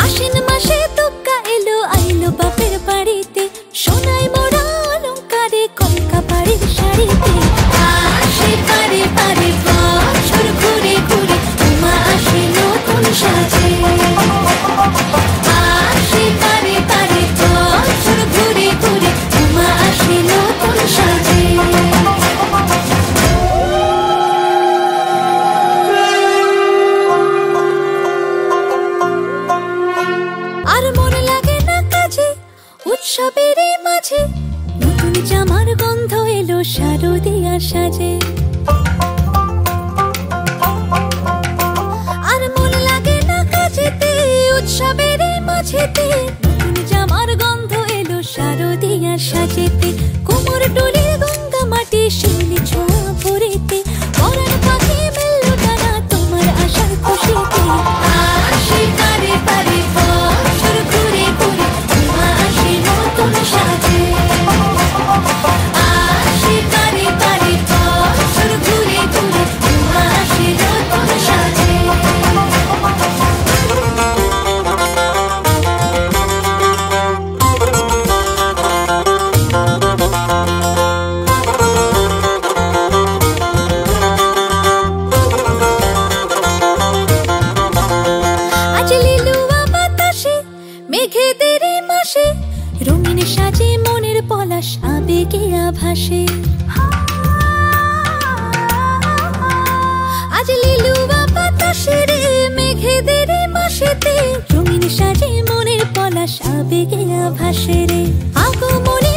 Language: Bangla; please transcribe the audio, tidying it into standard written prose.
আশ্বিন মাসে তুক্কা এলো আইলো বাপের বাড়িতে, সোনায় মোড়া অলংকারে কলকা বাড়ির শাড়িতে। আসে পারে পারে বছর ঘুরে ঘুরে, উমা আসে নতুন সাজে। আসে পারে পারে বছর ঘুরে ঘুরে, উমা আসে নতুন সাজে। আর মন লাগে না কাজে উৎসবের মাঝে, নতুন জামার গন্ধ এলো শারদিয়ার সাজে। আর মন লাগে না কাজেতে উৎসবের মাঝেতে, নতুন জামার গন্ধ এলো শারদিয়ার সাজেতে। কোমর ডোলে গঙ্গা মাটি শিউলি ছোঁয়া ভরেতে, পরাণ পাখি মেললো ডানা তোমার আশার খুশিতে। আসে পারে পারে বছর ঘুরে ঘুরে, উমা আসে নতুন সাজে। আসে পারে পারে বছর ঘুরে ঘুরে, উমা আসে নতুন সাজে। আজ লিলুয়া বাতাসে মেঘেদের মাসে, রঙিন সাজে মনের পলাশ আবেগে আভাসে। আজ লিলুয়া বাতাসে রে মেঘেদের মাসেতে, রঙিন সাজে মনের পলাশ আবেগে আভাসে রে। আগমনে